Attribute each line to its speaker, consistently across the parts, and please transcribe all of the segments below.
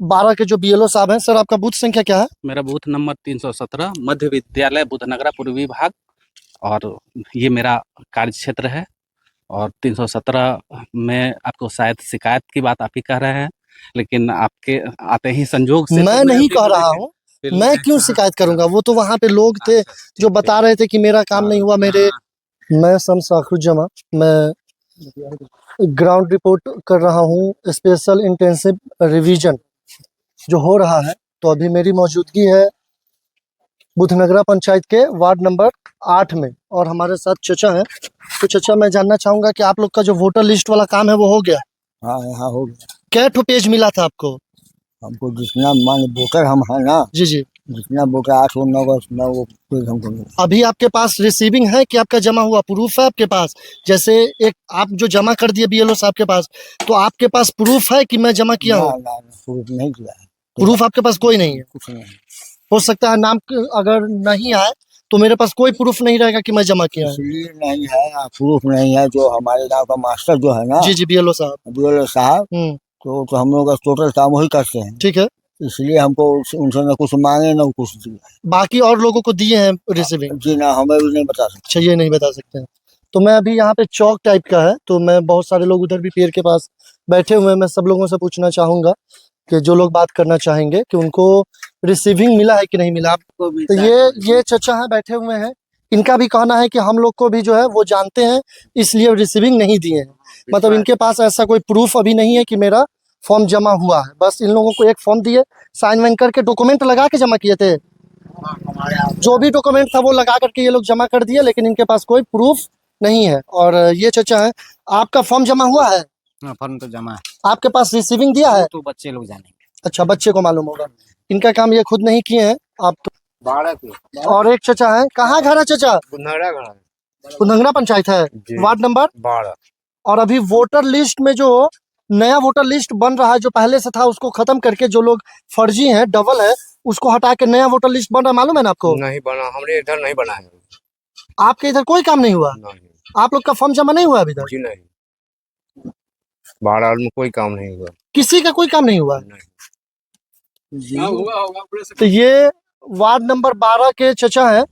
Speaker 1: 12 के जो बीएलओ साहब हैं, सर आपका बूथ संख्या क्या है?
Speaker 2: मेरा बूथ नंबर 317 मध्य विद्यालय बुधनगरा पूर्वी भाग, और ये मेरा कार्य क्षेत्र है। और 317 में आपको शायद शिकायत की बात आप ही कह रहे हैं, लेकिन आपके आते ही संजोग से
Speaker 1: मैं नहीं कह रहा हूँ, मैं क्यों शिकायत करूंगा? वो तो वहां पे लोग थे जो बता रहे थे कि मेरा काम नहीं हुआ। मैं शम्स आखरुज्जमा, मैं ग्राउंड रिपोर्ट कर रहा हूँ स्पेशल इंटेंसिव रिवीजन जो हो रहा है। तो अभी मेरी मौजूदगी है बुधनगरा पंचायत के वार्ड नंबर 8 में, और हमारे साथ चचा हैं। तो चचा, मैं जानना चाहूंगा कि आप लोग का जो वोटर लिस्ट वाला काम है वो हो गया?
Speaker 3: हाँ यहाँ हो गया।
Speaker 1: क्या ठो पेज मिला था आपको?
Speaker 3: हमको जितना मान वोटर हम है ना,
Speaker 1: जी जी,
Speaker 3: जितना वोटर 8 और 9 वो पेज हमको मिला।
Speaker 1: अभी आपके पास रिसीविंग है कि आपका जमा हुआ प्रूफ है आपके पास? जैसे एक आप जो जमा कर दिए बीएलओ साहब के पास, तो आपके पास प्रूफ है कि मैं जमा किया हूँ?
Speaker 3: ना, प्रूफ नहीं किया है।
Speaker 1: प्रूफ आपके पास कोई नहीं है?
Speaker 3: कुछ नहीं।
Speaker 1: हो सकता है नाम अगर नहीं आए तो मेरे पास कोई प्रूफ नहीं रहेगा कि मैं जमा किया है।
Speaker 3: इसलिए नहीं है, प्रूफ नहीं है। जो हमारे गांव का मास्टर जो है ना,
Speaker 1: जी जी, बीएलओ साहब।
Speaker 3: तो हम लोग का टोटल काम वही करते हैं।
Speaker 1: ठीक है,
Speaker 3: इसलिए हमको उनसे न कुछ मांगे न कुछ दिया।
Speaker 1: बाकी और लोगों को दिए हैं रिसीविंग?
Speaker 3: जी ना, हमें भी नहीं बता सकते।
Speaker 1: अच्छा, ये नहीं बता सकते हैं। तो मैं अभी यहाँ पे चौक टाइप का है, तो मैं बहुत सारे लोग उधर भी पेड़ के पास बैठे हुए हैं। मैं सब लोगों से पूछना चाहूंगा कि जो लोग बात करना चाहेंगे कि उनको रिसीविंग मिला है कि नहीं मिला। तो ये चचा है बैठे हुए हैं, इनका भी कहना है कि हम लोग को भी जो है वो जानते हैं, इसलिए रिसीविंग नहीं दिए हैं। मतलब इनके पास ऐसा कोई प्रूफ अभी नहीं है कि मेरा फॉर्म जमा हुआ है। बस इन लोगों को एक फॉर्म दिए, साइन वाइन करके डॉक्यूमेंट लगा के जमा किए थे। जो भी डॉक्यूमेंट था वो लगा करके ये लोग जमा कर दिए, लेकिन इनके पास कोई प्रूफ नहीं है। और ये चचा है, आपका फॉर्म जमा हुआ है?
Speaker 4: फॉर्म तो जमा है।
Speaker 1: आपके पास रिसीविंग दिया है?
Speaker 4: तो बच्चे लोग जानेंगे।
Speaker 1: अच्छा, बच्चे को मालूम होगा। इनका काम ये खुद नहीं किए हैं आप तो।
Speaker 4: 12 के
Speaker 1: और एक चचा है, कहाँ घर है चचा? बुधनगरा पंचायत है, वार्ड नंबर
Speaker 4: 12।
Speaker 1: और अभी वोटर लिस्ट में जो नया वोटर लिस्ट बन रहा है, जो पहले से था उसको खत्म करके जो लोग फर्जी हैं, डबल है, उसको हटा के नया वोटर लिस्ट बन रहा है, मालूम है ना आपको?
Speaker 4: नहीं बना, हमने इधर नहीं बना है।
Speaker 1: आपके इधर कोई काम नहीं हुआ?
Speaker 4: नहीं।
Speaker 1: आप लोग का फॉर्म जमा नहीं हुआ अभी तक?
Speaker 4: जी नहीं, 12 में कोई काम नहीं हुआ।
Speaker 1: किसी का कोई काम नहीं हुआ?
Speaker 4: नहीं।
Speaker 1: तो ये वार्ड नंबर 12 के चचा हैं,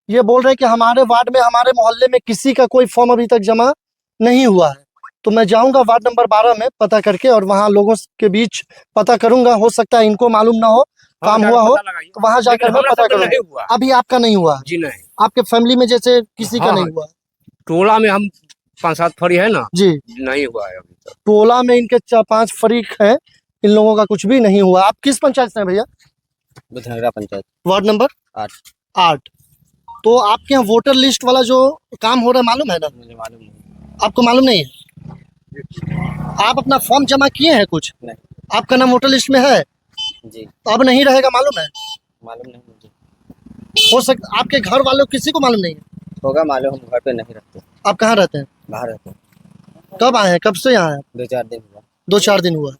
Speaker 1: ये बोल रहे हैं कि हमारे वार्ड में, हमारे मोहल्ले में किसी का कोई फॉर्म अभी तक जमा नहीं हुआ है। तो मैं जाऊंगा वार्ड नंबर 12 में पता करके, और वहां लोगों के बीच पता करूंगा। हो सकता है इनको मालूम ना हो, काम हुआ हो, तो वहां जाकर मैं पता करूंगा। अभी आपका नहीं हुआ?
Speaker 4: जी नहीं।
Speaker 1: आपके फैमिली में जैसे किसी का नहीं हुआ?
Speaker 4: टोला में हम 5-7 फरी है ना
Speaker 1: जी,
Speaker 4: नहीं हुआ है अभी तक।
Speaker 1: टोला में इनके 4-5 फरीक हैं, इन लोगों का कुछ भी नहीं हुआ। आप किस पंचायत से हैं भैया?
Speaker 4: Budhnagra panchayat,
Speaker 1: ward number
Speaker 4: 8।
Speaker 1: तो आपके यहाँ वोटर लिस्ट वाला जो काम हो रहा है मालूम है ना?
Speaker 4: मुझे मालूम नहीं।
Speaker 1: आपको मालूम नहीं है? आप अपना फॉर्म जमा किए हैं कुछ?
Speaker 4: नहीं।
Speaker 1: आपका नाम वोटर लिस्ट में है?
Speaker 4: जी
Speaker 1: तो अब नहीं रहेगा, मालूम है?
Speaker 4: मालूम नहीं मुझे।
Speaker 1: हो सकता आपके घर वालों किसी को मालूम नहीं है?
Speaker 4: होगा मालूम, हम घर पे नहीं रहते।
Speaker 1: आप कहाँ रहते हैं?
Speaker 4: बाहर रहते हैं।
Speaker 1: कब आए हैं, कब से यहाँ हैं?
Speaker 4: 2-4 दिन हुआ।
Speaker 1: 2-4 दिन हुआ।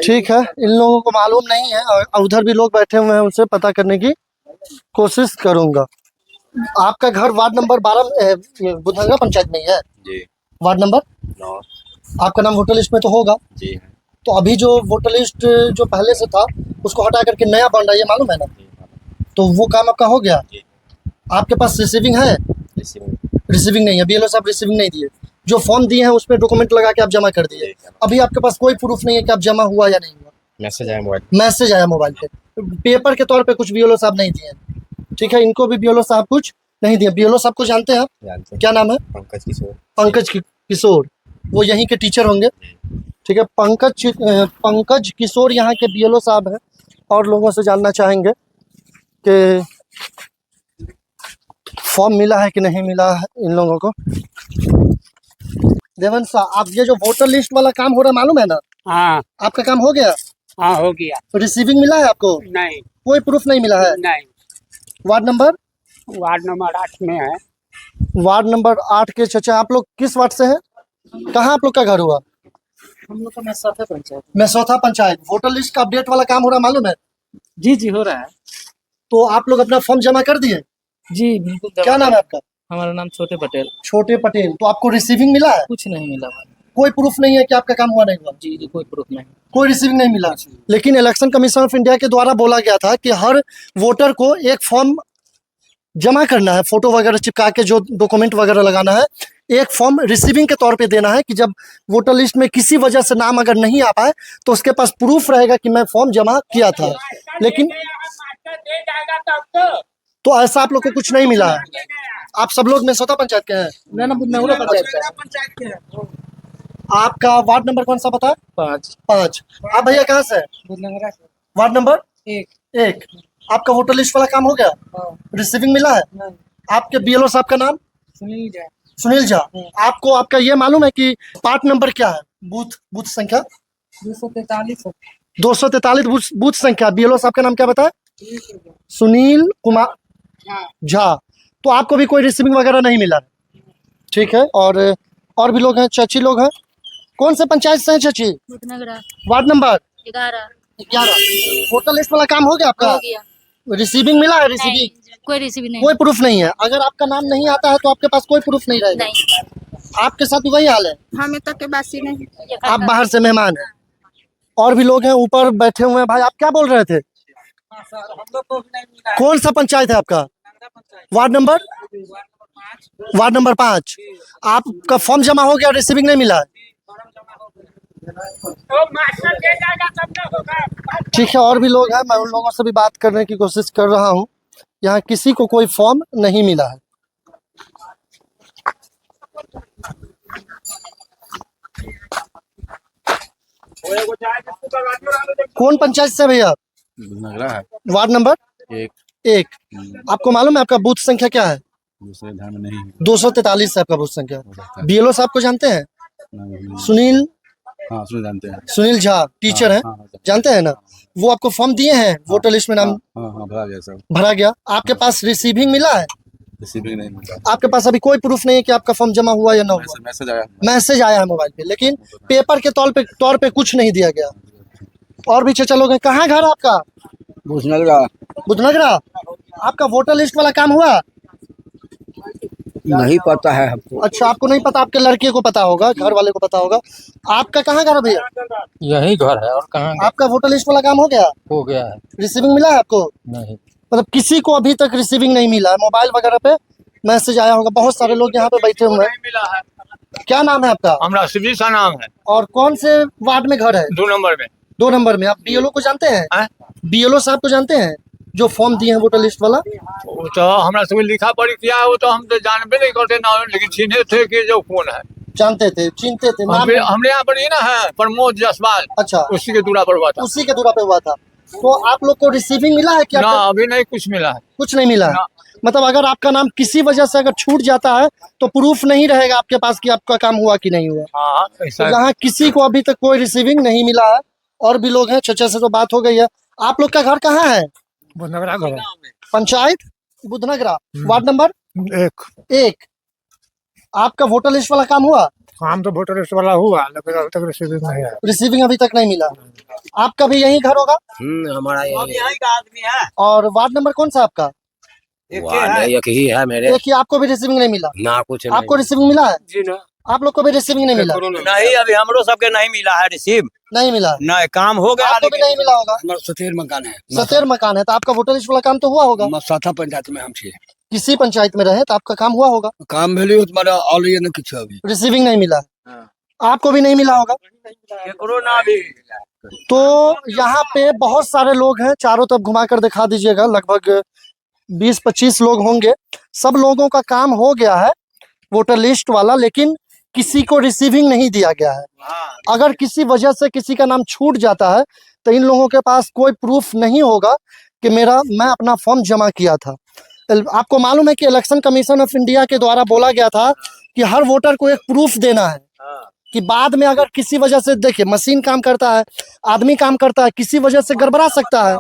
Speaker 1: ठीक है, इन लोगों को मालूम नहीं है, और उधर भी लोग बैठे हुए हैं, उनसे पता करने की कोशिश करूंगा। आपका घर वार्ड नंबर 12 बुधनगरा पंचायत में ही है?
Speaker 4: जी।
Speaker 1: Ward number
Speaker 4: 9।
Speaker 1: आपका नाम वोटर लिस्ट में तो होगा?
Speaker 4: जी।
Speaker 1: तो अभी जो वोटर लिस्ट जो पहले से था उसको हटा करके नया बन रहा है, ये मालूम है ना? तो वो काम आपका हो गया?
Speaker 4: जी।
Speaker 1: आपके पास रिसीविंग है? रिसीविंग नहीं है, बीएलओ साहब रिसीविंग नहीं दिए। जो फॉर्म दिए हैं उस पर डॉक्यूमेंट लगा के आप जमा कर दिए। अभी आपके पास कोई प्रूफ नहीं है कि आप जमा हुआ या नहीं हुआ?
Speaker 4: मैसेज आया मोबाइल।
Speaker 1: मैसेज आया मोबाइल पे, पेपर के तौर पे कुछ बीएलओ साहब नहीं दिए। ठीक है, इनको भी बीएलओ साहब कुछ नहीं दिए। बीएलओ साहब को जानते हैं आप?
Speaker 4: जानते हैं।
Speaker 1: क्या नाम है?
Speaker 4: पंकज किशोर।
Speaker 1: पंकज किशोर, वो यहीं के टीचर होंगे। ठीक है, पंकज किशोर यहाँ के बीएलओ साहब हैं। और लोगों से जानना चाहेंगे कि फॉर्म मिला है कि नहीं मिला है इन लोगों को। देवंश साहब, आप ये जो वोटर लिस्ट वाला काम हो रहा है मालूम है ना?
Speaker 5: हाँ
Speaker 1: आपका काम हो गया?
Speaker 5: हाँ हो गया।
Speaker 1: रिसीविंग मिला है आपको?
Speaker 5: नहीं
Speaker 1: कोई प्रूफ नहीं मिला है?
Speaker 5: नहीं,
Speaker 1: वार्ड नंबर
Speaker 5: 8 में है।
Speaker 1: वार्ड नंबर 8 के चचा, आप लोग किस वार्ड से हैं? कहाँ आप लोग का घर हुआ?
Speaker 5: हम लोग का मैसौथा पंचायत।
Speaker 1: मैसौथा पंचायत। वोटर लिस्ट का अपडेट वाला काम हो रहा है मालूम है?
Speaker 5: जी जी हो रहा है।
Speaker 1: तो आप लोग अपना फॉर्म जमा कर दिए?
Speaker 5: जी बिल्कुल।
Speaker 1: क्या नाम है आपका?
Speaker 5: हमारा नाम छोटे पटेल।
Speaker 1: छोटे पटेल। तो आपको रिसीविंग मिला है?
Speaker 5: कुछ नहीं मिला।
Speaker 1: कोई प्रूफ नहीं है कि आपका काम हुआ नहीं हुआ?
Speaker 5: जी जी कोई प्रूफ नहीं।
Speaker 1: कोई रिसीविंग नहीं मिला। लेकिन इलेक्शन कमीशन ऑफ इंडिया के द्वारा बोला गया था कि हर वोटर को एक फॉर्म जमा करना है, फोटो वगैरह चिपका के जो डॉक्यूमेंट वगैरह लगाना है, एक फॉर्म रिसीविंग के तौर पे देना है कि जब वोटर लिस्ट में किसी वजह से नाम अगर नहीं आ पाए तो उसके पास प्रूफ रहेगा कि मैं फॉर्म जमा किया था। लेकिन तो ऐसा आप लोग को कुछ नहीं मिला है? आप सब लोग मेसोता पंचायत के हैं?
Speaker 5: ना बुधनगरा पंचायत का है।
Speaker 1: आपका वार्ड नंबर कौन सा पता है?
Speaker 5: 5।
Speaker 1: आप भैया कहाँ से?
Speaker 5: Budhnagra
Speaker 1: ward number
Speaker 5: 1।
Speaker 1: आपका वोटर लिस्ट वाला काम हो गया? रिसीविंग मिला है?
Speaker 5: नहीं।
Speaker 1: आपके बीएलओ साहब का नाम? सुनील झा। आपको आपका ये मालूम है कि पार्ट नंबर क्या है? बूथ संख्या 243 बूथ संख्या। बीएलओ साहब का नाम क्या बताया? सुनील कुमार झा। तो आपको भी कोई रिसीविंग वगैरह नहीं मिला? ठीक है। और भी लोग हैं, चाची लोग हैं। कौन से पंचायत से हैं चाची?
Speaker 6: Budhnagra
Speaker 1: ward number
Speaker 6: 11।
Speaker 1: Voter list वाला काम हो गया आपका?
Speaker 6: हो गया।
Speaker 1: रिसीविंग मिला है? रिसीविंग
Speaker 6: कोई रिसीव नहीं।
Speaker 1: कोई प्रूफ नहीं है। अगर आपका नाम नहीं आता है तो आपके पास कोई प्रूफ नहीं रहेगा।
Speaker 6: नहीं।
Speaker 1: आपके साथ भी वही हाल है?
Speaker 6: हमें तक के बासी नहीं।
Speaker 1: आप बाहर से मेहमान हैं। और भी लोग हैं ऊपर बैठे हुए हैं। भाई आप क्या बोल रहे थे? कौन सा पंचायत है आपका? Ward number 5। आपका फॉर्म जमा हो गया, रिसीविंग नहीं मिला है? ठीक है। और भी लोग हैं, मैं उन लोगों से भी बात करने की कोशिश कर रहा हूँ। यहाँ किसी को कोई फॉर्म नहीं मिला है। कौन पंचायत से भैया?
Speaker 4: बुधनगरा है।
Speaker 1: Ward number 1। आपको मालूम है आपका बूथ संख्या क्या है?
Speaker 4: दूसरे ध्यान में नहीं
Speaker 1: 243 है आपका बूथ संख्या। बीएलओ साहब को जानते हैं? सुनील
Speaker 4: हाँ सुन जानते हैं।
Speaker 1: सुनील झा टीचर हैं, जानते हैं ना? वो आपको फॉर्म दिए हैं, वोटर लिस्ट में नाम
Speaker 4: भरा गया सर।
Speaker 1: भरा गया। आपके पास रिसीविंग मिला है?
Speaker 4: रिसीविंग नहीं मिला।
Speaker 1: आपके पास अभी कोई प्रूफ नहीं है कि आपका फॉर्म जमा हुआ या ना हुआ? मैसेज आया है मोबाइल पे, लेकिन पेपर के तौर पे कुछ नहीं दिया गया। और भी चाचा लोग हैं। कहाँ घर आपका? बुधनगरा। आपका वोटर लिस्ट वाला काम हुआ?
Speaker 3: नहीं पता है हमको।
Speaker 1: अच्छा, आपको नहीं पता, आपके लड़के को पता होगा, घर वाले को पता होगा। आपका कहाँ घर है भैया?
Speaker 5: यही घर है और कहाँ?
Speaker 1: आपका वोटर लिस्ट वाला काम हो गया?
Speaker 5: हो गया है।
Speaker 1: रिसीविंग मिला है आपको?
Speaker 5: नहीं।
Speaker 1: मतलब किसी को अभी तक रिसीविंग नहीं मिला है। मोबाइल वगैरह पे मैसेज आया होगा। बहुत सारे लोग यहाँ पे बैठे हुए हैं। क्या नाम है आपका?
Speaker 7: हमारा शिवजी सा नाम है।
Speaker 1: और कौन से वार्ड में घर है?
Speaker 7: 2 नंबर में।
Speaker 1: 2 नंबर में। आप बीएलओ को जानते हैं? बीएलओ साहब को जानते हैं जो फॉर्म दिए हैं वोटर लिस्ट वाला?
Speaker 7: वो तो हमारा सब लिखा पढ़ी किया है, वो तो हम तो जानबे नहीं करते ना, लेकिन चिन्हे थे कि जो कौन है।
Speaker 1: जानते थे, चिनते थे? नाम
Speaker 7: हमने यहाँ पर ही ना है प्रमोद जायसवाल।
Speaker 1: अच्छा,
Speaker 7: उसी के दूरा पर हुआ था।
Speaker 1: उसी के दूरा पे हुआ था। तो आप लोग को रिसीविंग मिला है क्या?
Speaker 7: ना अभी नहीं कुछ मिला है।
Speaker 1: कुछ नहीं मिला है। मतलब अगर आपका नाम किसी वजह से अगर छूट जाता है तो प्रूफ नहीं रहेगा आपके पास कि आपका काम हुआ कि नहीं हुआ।
Speaker 7: हाँ
Speaker 1: तो यहाँ किसी को अभी तक कोई रिसीविंग नहीं मिला है। और भी लोग हैं, चचा से तो बात हो गई है। आप लोग का घर कहाँ है?
Speaker 7: बुधनगरा घर।
Speaker 1: Panchayat Budhnagara, ward number 1। आपका वोटर लिस्ट वाला काम हुआ?
Speaker 7: काम तो वोटर लिस्ट वाला हुआ, लेकिन अभी तक रिसीविंग नहीं है।
Speaker 1: रिसीविंग अभी तक नहीं मिला। आपका भी यही घर होगा?
Speaker 3: हमारा
Speaker 7: यही का आदमी है।
Speaker 1: और वार्ड नंबर कौन सा आपका?
Speaker 3: एक ही है मेरे।
Speaker 1: एक ही। आपको भी रिसीविंग नहीं मिला?
Speaker 3: ना कुछ
Speaker 1: आपको रिसीविंग मिला है?
Speaker 7: जी ना।
Speaker 1: आप लोग को भी रिसीविंग नहीं मिला?
Speaker 7: नहीं अभी हमरो सबके नहीं मिला है रिसीव।
Speaker 1: नहीं मिला।
Speaker 7: नहीं काम हो गया।
Speaker 1: आपको भी नहीं मिला होगा?
Speaker 3: हमारा सतेर मकान है।
Speaker 1: सतेर मकान है तो आपका वोटर लिस्ट वाला काम तो हुआ होगा?
Speaker 3: मसाथा पंचायत में हम छे।
Speaker 1: किसी पंचायत में रहे तो आपका काम हुआ होगा।
Speaker 3: काम भेली तुम्हारा ऑलरेडी न कुछ अभी
Speaker 1: रिसीविंग नहीं मिला। आपको भी नहीं मिला होगा।
Speaker 7: ना भी।
Speaker 1: तो यहाँ पे बहुत सारे लोग हैं, चारों तरफ घुमा कर दिखा दीजिएगा। लगभग 20-25 लोग होंगे। सब लोगों का काम हो गया है वोटर लिस्ट वाला, लेकिन किसी को रिसीविंग नहीं दिया गया है। अगर किसी वजह से किसी का नाम छूट जाता है तो इन लोगों के पास कोई प्रूफ नहीं होगा कि मैं अपना फॉर्म जमा किया था। आपको मालूम है कि इलेक्शन कमीशन ऑफ इंडिया के द्वारा बोला गया था कि हर वोटर को एक प्रूफ देना है कि बाद में अगर किसी वजह से, देखिए मशीन काम करता है, आदमी काम करता है, किसी वजह से गड़बड़ा सकता है,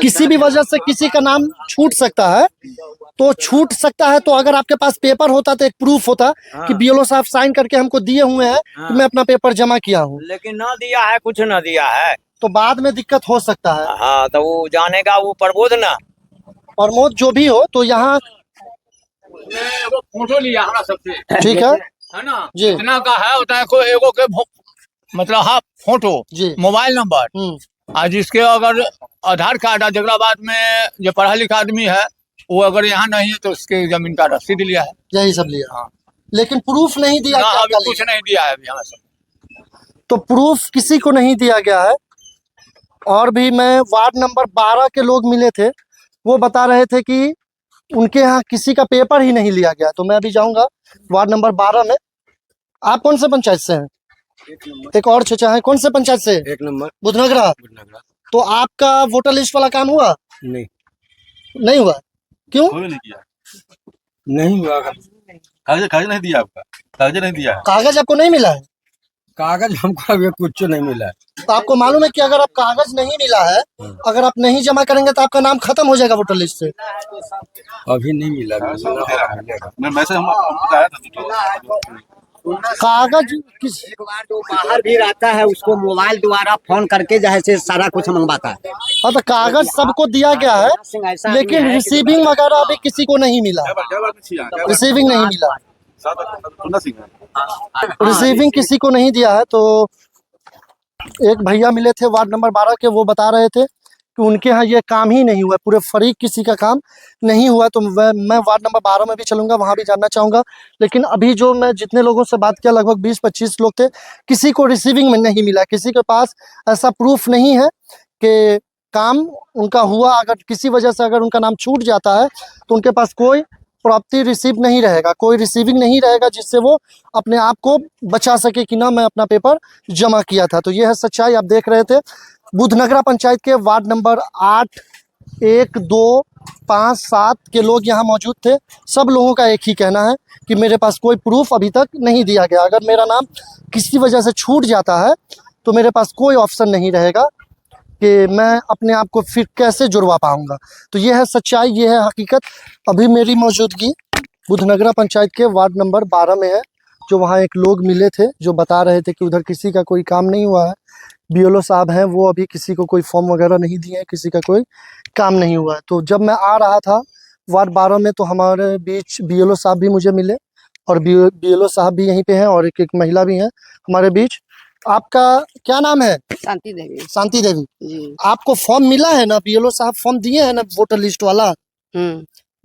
Speaker 1: किसी भी वजह से किसी का नाम छूट सकता है। तो छूट सकता है तो अगर आपके पास पेपर होता तो एक प्रूफ होता कि बीएलओ साहब साइन करके हमको दिए हुए हैं कि मैं अपना पेपर जमा किया हूँ।
Speaker 7: लेकिन ना दिया है, कुछ ना दिया है
Speaker 1: तो बाद में दिक्कत हो सकता है।
Speaker 7: हाँ तो वो जानेगा वो प्रबोध ना,
Speaker 1: प्रमोद जो भी हो। तो यहाँ
Speaker 7: वो फोटो लिया हमारा सबसे।
Speaker 1: ठीक है,
Speaker 7: है ना,
Speaker 1: जी।
Speaker 7: इतना का है उतना को एगो के मतलब हाँ फोटो,
Speaker 1: जी।
Speaker 7: मोबाइल नंबर आ जिसके अगर आधार कार्ड है, जगरा बाद में जो पढ़ा लिखा आदमी है वो अगर यहाँ नहीं है तो उसके जमीन का रसीद लिया है।
Speaker 1: यही सब लिया।
Speaker 7: हाँ।
Speaker 1: लेकिन प्रूफ नहीं दिया
Speaker 7: ना
Speaker 1: क्या
Speaker 7: अभी
Speaker 1: आपका
Speaker 7: कुछ
Speaker 1: लिया?
Speaker 7: नहीं दिया है अभी यहाँ से।
Speaker 1: तो प्रूफ किसी को नहीं दिया गया है। और भी मैं वार्ड नंबर 12 के लोग मिले थे, वो बता रहे थे कि उनके यहाँ किसी का पेपर ही नहीं लिया गया। तो मैं अभी जाऊंगा वार्ड नंबर 12 में। आप कौन से पंचायत से हैं? एक और चचा है, कौन से पंचायत से?
Speaker 3: 1 नंबर
Speaker 1: बुधनगरा। तो आपका वोटर लिस्ट वाला काम हुआ?
Speaker 3: नहीं
Speaker 1: नहीं हुआ, क्यों?
Speaker 8: नहीं किया,
Speaker 3: नहीं हुआ।
Speaker 8: कागज नहीं दिया आपका, कागज नहीं दिया है।
Speaker 1: कागज आपको नहीं मिला है?
Speaker 3: कागज हमको अभी कुछ नहीं मिला है।
Speaker 1: तो आपको मालूम है कि अगर आप कागज नहीं मिला है, अगर आप नहीं जमा करेंगे तो आपका नाम खत्म हो जाएगा वोटर लिस्ट से।
Speaker 3: अभी नहीं मिला।
Speaker 8: मैं मैसेज हमको आया था
Speaker 1: कागज किस
Speaker 3: एक बार जो बाहर भी रहता है उसको मोबाइल द्वारा फोन करके जैसे सारा कुछ मंगवाता है।
Speaker 1: हाँ, तो कागज सबको दिया गया है, लेकिन रिसीविंग वगैरह अभी किसी को नहीं मिला। रिसीविंग नहीं मिला, रिसीविंग किसी को नहीं दिया है। तो एक भैया मिले थे वार्ड नंबर 12 के, वो बता रहे थे कि उनके यहाँ ये काम ही नहीं हुआ, पूरे फरीक किसी का काम नहीं हुआ। तो मैं वार्ड नंबर 12 में भी चलूंगा, वहाँ भी जानना चाहूँगा। लेकिन अभी जो मैं जितने लोगों से बात किया, लगभग 20-25 लोग थे, किसी को रिसीविंग में नहीं मिला, किसी के पास ऐसा प्रूफ नहीं है कि काम उनका हुआ। अगर किसी वजह से अगर उनका नाम छूट जाता है तो उनके पास कोई प्रॉपर्टी रिसीव नहीं रहेगा, कोई रिसीविंग नहीं रहेगा जिससे वो अपने आप को बचा सके कि ना मैं अपना पेपर जमा किया था। तो ये है सच्चाई। आप देख रहे थे बुधनगरा पंचायत के वार्ड नंबर 8, 1, 2, 5, 7 के लोग यहाँ मौजूद थे। सब लोगों का एक ही कहना है कि मेरे पास कोई प्रूफ अभी तक नहीं दिया गया। अगर मेरा नाम किसी वजह से छूट जाता है तो मेरे पास कोई ऑप्शन नहीं रहेगा कि मैं अपने आप को फिर कैसे जुड़वा पाऊंगा। तो ये है सच्चाई, ये है हकीकत। अभी मेरी मौजूदगी बुधनगरा पंचायत के वार्ड नंबर 12 में है। जो वहाँ एक लोग मिले थे जो बता रहे थे कि उधर किसी का कोई काम नहीं हुआ है। बीएलओ साहब हैं, वो अभी किसी को कोई फॉर्म वगैरह नहीं दिए हैं, किसी का कोई काम नहीं हुआ है। तो जब मैं आ रहा था वार्ड 12 में तो हमारे बीच बीएलओ साहब भी मुझे मिले, और बीएलओ साहब भी यहीं पे हैं, और एक महिला भी हैं हमारे बीच। आपका क्या नाम है?
Speaker 6: शांति देवी
Speaker 1: शांति देवी
Speaker 6: जी।
Speaker 1: आपको फॉर्म मिला है ना? बीएलओ साहब फॉर्म दिए हैं ना, वोटर लिस्ट वाला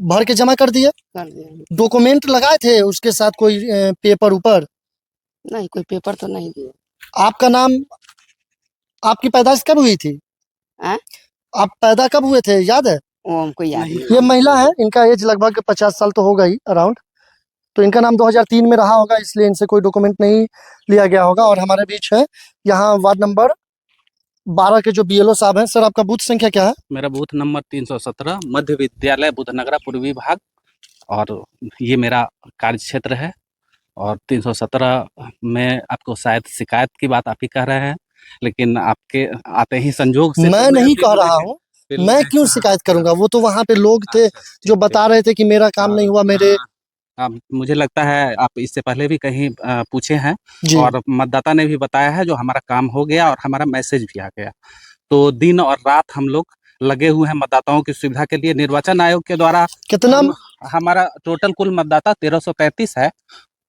Speaker 1: भर के जमा कर दिए?
Speaker 6: कर दिया।
Speaker 1: डॉक्यूमेंट लगाए थे उसके साथ कोई पेपर ऊपर?
Speaker 6: नहीं, कोई पेपर तो नहीं दिया।
Speaker 1: आपका नाम, आपकी पैदाइश कब हुई थी? आप पैदा कब हुए थे, याद है?
Speaker 6: वो हमको याद नहीं।
Speaker 1: ये महिला है, इनका एज लगभग 50 साल तो होगा ही अराउंड। तो इनका नाम 2003 में रहा होगा, इसलिए इनसे कोई डॉक्यूमेंट नहीं लिया गया होगा। और हमारे बीच है यहाँ वार्ड नंबर 12 के जो बीएलओ साहब हैं। सर, आपका बूथ संख्या क्या है?
Speaker 2: मेरा बूथ नंबर 317, मध्य विद्यालय बुधनगरा पूर्वी भाग, और ये मेरा कार्य क्षेत्र है। और 317 में आपको शायद शिकायत की बात आप ही कह रहे हैं, लेकिन आपके आते ही संजोग से
Speaker 1: मैं नहीं कह रहा हूँ, मैं क्यों शिकायत करूंगा? वो तो वहाँ पे लोग थे जो बता रहे थे कि मेरा काम नहीं हुआ। मेरे
Speaker 2: मुझे लगता है आप इससे पहले भी कहीं पूछे हैं,
Speaker 1: जी।
Speaker 2: और मतदाता ने भी बताया है जो हमारा काम हो गया और हमारा मैसेज भी आ गया। तो दिन और रात हम लोग लगे हुए हैं मतदाताओं की सुविधा के लिए। निर्वाचन आयोग के द्वारा
Speaker 1: कितना
Speaker 2: हमारा टोटल कुल मतदाता 1333 है,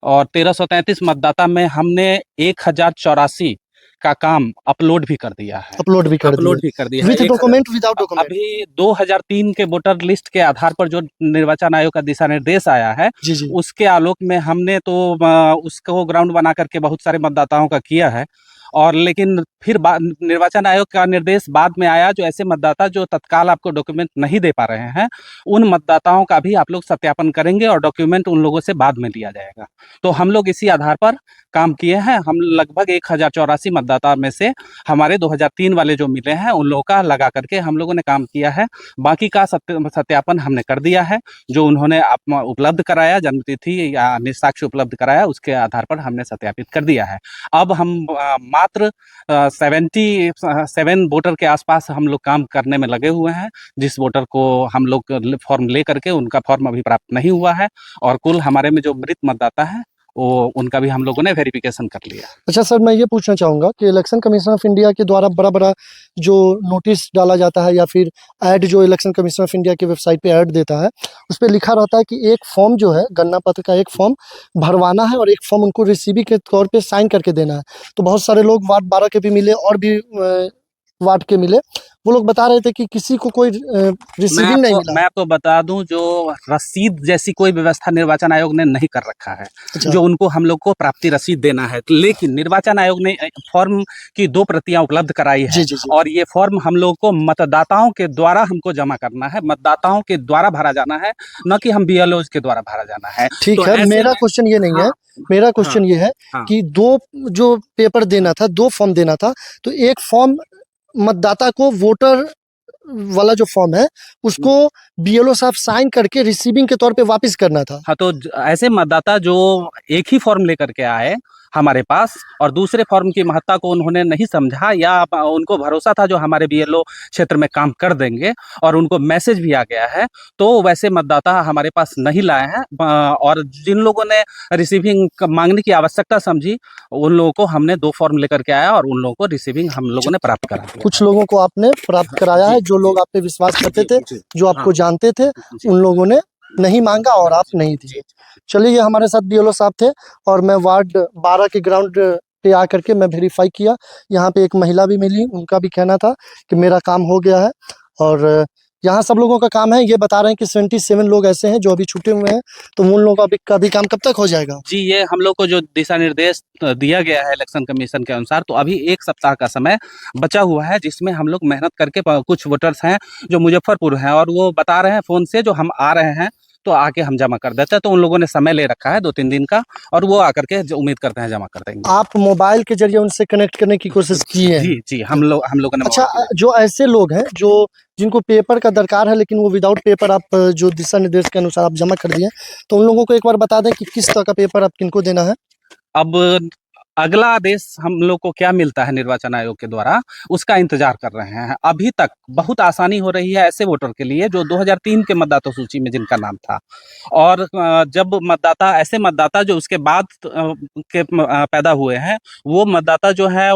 Speaker 2: और 1333 मतदाता में हमने 1084 का काम अपलोड भी कर दिया है।
Speaker 1: अपलोड भी कर दिया विद डॉक्यूमेंट, विदाउट डॉक्यूमेंट।
Speaker 2: अभी 2003 के वोटर लिस्ट के आधार पर जो निर्वाचन आयोग का दिशा निर्देश आया है,
Speaker 1: जी।
Speaker 2: उसके आलोक में हमने तो उसको ग्राउंड बना करके बहुत सारे मतदाताओं का किया है। और लेकिन फिर निर्वाचन आयोग का निर्देश बाद में आया, जो ऐसे मतदाता जो तत्काल आपको डॉक्यूमेंट नहीं दे पा रहे हैं, उन मतदाताओं का भी आप लोग सत्यापन करेंगे और डॉक्यूमेंट उन लोगों से बाद में लिया जाएगा। तो हम लोग इसी आधार पर काम किए हैं। हम लगभग 1084 मतदाता में से हमारे 2003 वाले जो मिले हैं उन लोगों का लगा करके हम लोगों ने काम किया है। बाकी का सत्यापन हमने कर दिया है। जो उन्होंने उपलब्ध कराया, जन्मतिथि या निसाक्ष्य उपलब्ध कराया, उसके आधार पर हमने सत्यापित कर दिया है। अब हम मात्र 77 वोटर के आसपास हम लोग काम करने में लगे हुए हैं। जिस वोटर को हम लोग फॉर्म ले करके, उनका फॉर्म अभी प्राप्त नहीं हुआ है, और कुल हमारे में जो मृत मतदाता है वो उनका भी हम लोगों ने वेरिफिकेशन कर लिया।
Speaker 1: अच्छा सर, मैं ये पूछना चाहूँगा कि इलेक्शन कमीशन ऑफ इंडिया के द्वारा बड़ा-बड़ा जो नोटिस डाला जाता है या फिर ऐड जो इलेक्शन कमीशन ऑफ इंडिया की वेबसाइट पे ऐड देता है, उस पे लिखा रहता है कि एक फॉर्म जो है, गणना पत्र का एक फॉर्म भरवाना है और एक फॉर्म उनको रिसीवी के तौर पे साइन करके देना है। तो बहुत सारे लोग वार्ड 12 के भी मिले और भी वार्ड के मिले, वो लोग बता रहे थे कि किसी को कोई रिसीविंग नहीं मिला।
Speaker 2: मैं आपको बता दूं, जो रसीद जैसी कोई व्यवस्था निर्वाचन आयोग ने नहीं कर रखा है,
Speaker 1: अच्छा।
Speaker 2: जो उनको हम लोग को प्राप्ति रसीद देना है। लेकिन निर्वाचन आयोग ने फॉर्म की 2 प्रतियां उपलब्ध कराई
Speaker 1: जी,
Speaker 2: है
Speaker 1: जी, जी।
Speaker 2: और ये फॉर्म हम लोग को मतदाताओं के द्वारा हमको जमा करना है, मतदाताओं के द्वारा भरा जाना है, न कि हम बीएलओज के द्वारा भरा जाना है।
Speaker 1: ठीक
Speaker 2: तो
Speaker 1: है,
Speaker 2: ऐसे
Speaker 1: मेरा
Speaker 2: में-
Speaker 1: क्वेश्चन ये नहीं है,
Speaker 2: हाँ,
Speaker 1: मेरा क्वेश्चन ये है
Speaker 2: हाँ।
Speaker 1: कि 2 जो पेपर देना था, 2 फॉर्म देना था, तो एक फॉर्म मतदाता को वोटर वाला जो फॉर्म है, उसको बीएलओ साहब साइन करके रिसीविंग के तौर पे वापस करना था।
Speaker 2: हाँ, तो ऐसे मतदाता जो एक ही फॉर्म लेकर के आए हमारे पास और दूसरे फॉर्म की महत्ता को उन्होंने नहीं समझा या उनको भरोसा था जो हमारे बीएलओ क्षेत्र में काम कर देंगे और उनको मैसेज भी आ गया है, तो वैसे मतदाता हमारे पास नहीं लाए हैं। और जिन लोगों ने रिसीविंग मांगने की आवश्यकता समझी, उन लोगों को हमने 2 फॉर्म लेकर के आया और उन लोगों को रिसीविंग हम लोगों ने प्राप्त करा दिया।
Speaker 1: कुछ लोगों को आपने प्राप्त कराया है, जो लोग आप पे विश्वास करते थे, जो आपको जानते थे, उन लोगों ने नहीं मांगा और आप नहीं दिए। चलिए, ये हमारे साथ बीएलओ साहब थे और मैं वार्ड 12 के ग्राउंड पे आकर के मैं वेरीफाई किया। यहाँ पे एक महिला भी मिली, उनका भी कहना था कि मेरा काम हो गया है और यहाँ सब लोगों का काम है। ये बता रहे हैं कि 77 लोग ऐसे हैं जो अभी छूटे हुए हैं, तो उन लोगों का भी काम कब तक हो जाएगा?
Speaker 2: जी, ये हम लोग को जो दिशा निर्देश दिया गया है इलेक्शन कमीशन के अनुसार, तो अभी 1 सप्ताह का समय बचा हुआ है, जिसमें हम लोग मेहनत करके कुछ वोटर्स हैं जो मुजफ्फरपुर हैं और वो बता रहे हैं फ़ोन से जो हम आ रहे हैं, तो आके हम जमा कर देते हैं। तो उन लोगों ने समय ले रखा है 2-3 दिन का और वो आकर के उम्मीद करते हैं जमा कर देंगे।
Speaker 1: आप मोबाइल के जरिए उनसे कनेक्ट करने की कोशिश की है?
Speaker 2: जी, हम लोगों ने
Speaker 1: अच्छा, जो ऐसे लोग हैं जो जिनको पेपर का दरकार है लेकिन वो विदाउट पेपर आप जो दिशा निर्देश के अनुसार आप जमा कर दिए, तो उन लोगों को एक बार बता दें कि किस तरह का पेपर आप किनको देना है?
Speaker 2: अब अगला आदेश हम लोग को क्या मिलता है निर्वाचन आयोग के द्वारा, उसका इंतजार कर रहे हैं। अभी तक बहुत आसानी हो रही है ऐसे वोटर के लिए जो 2003 के मतदाता सूची में जिनका नाम था और जब ऐसे मतदाता जो उसके बाद के पैदा हुए हैं, वो मतदाता जो है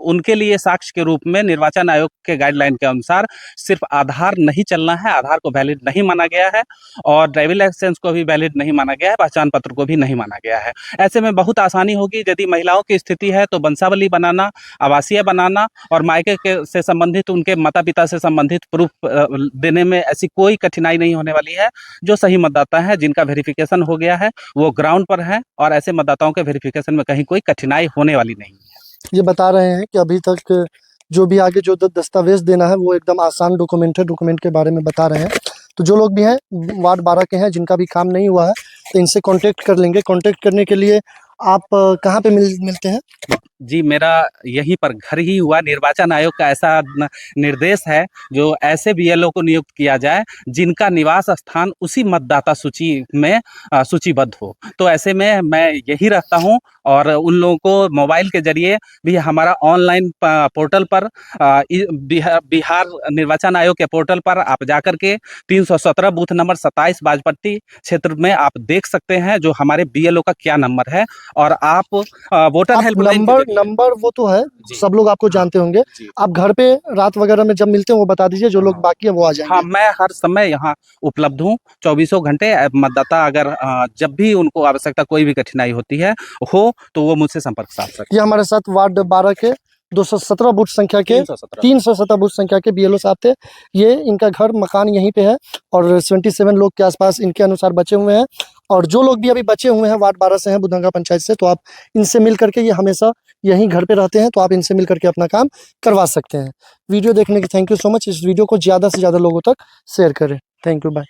Speaker 2: उनके लिए साक्ष्य के रूप में निर्वाचन आयोग के गाइडलाइन के अनुसार सिर्फ आधार नहीं चलना है, आधार को वैलिड नहीं माना गया है और ड्राइविंग लाइसेंस को भी वैलिड नहीं माना गया है, पहचान पत्र को भी नहीं माना गया है। ऐसे में बहुत आसानी होगी। यदि महिलाओं की स्थिति है तो वंशावली बनाना, आवासीय बनाना और मायके से संबंधित उनके माता पिता से संबंधित प्रूफ देने में ऐसी कोई कठिनाई नहीं होने वाली है। जो सही मतदाता है, जिनका वेरिफिकेशन हो गया है, वो ग्राउंड पर है और ऐसे मतदाताओं के वेरिफिकेशन में कहीं कोई कठिनाई होने वाली नहीं है।
Speaker 1: ये बता रहे हैं कि अभी तक जो भी आगे जो दस्तावेज देना है वो एकदम आसान डॉक्यूमेंट है, डॉक्यूमेंट के बारे में बता रहे हैं। तो जो लोग भी हैं वार्ड 12 के हैं जिनका भी काम नहीं हुआ है, तो इनसे कांटेक्ट कर लेंगे। कांटेक्ट करने के लिए आप कहाँ पे मिलते हैं?
Speaker 2: जी, मेरा यहीं पर घर ही हुआ। निर्वाचन आयोग का ऐसा निर्देश है जो ऐसे बीएलओ को नियुक्त किया जाए जिनका निवास स्थान उसी मतदाता सूची में सूचीबद्ध हो। तो ऐसे में मैं यही रहता हूं और उन लोगों को मोबाइल के जरिए भी हमारा ऑनलाइन पोर्टल पर बिहार निर्वाचन आयोग के पोर्टल पर आप जाकर के 317 बूथ नंबर 27 बाजपट्टी क्षेत्र में आप देख सकते हैं जो हमारे बीएलओ का क्या नंबर है और आप वोटर हेल्पलाइन
Speaker 1: नंबर वो तो है,
Speaker 2: जी।
Speaker 1: सब लोग आपको जानते होंगे।
Speaker 2: जी।
Speaker 1: आप घर पे रात वगैरह में जब मिलते हैं वो बता दीजिए, जो लोग बाकी है वो आ जाएंगे।
Speaker 2: हाँ, मैं हर समय यहाँ उपलब्ध हूँ 24 घंटे। मतदाता अगर जब भी उनको आवश्यकता कोई भी कठिनाई होती है हो तो वो मुझसे संपर्क साध सकते
Speaker 1: ये हमारे साथ वार्ड 12 के 217 बूथ संख्या के 317 बूथ संख्या के बीएलओ साहब थे। ये इनका घर मकान यहीं पे है और 77 लोग के आसपास इनके अनुसार बचे हुए हैं और जो लोग भी अभी बचे हुए हैं वार्ड 12 से हैं, बुधनगरा पंचायत से, तो आप इनसे मिल करके, ये हमेशा यहीं घर पे रहते हैं, तो आप इनसे मिल करके अपना काम करवा सकते हैं। वीडियो देखने की थैंक यू सो मच। इस वीडियो को ज़्यादा से ज़्यादा लोगों तक शेयर करें। Thank you, bye.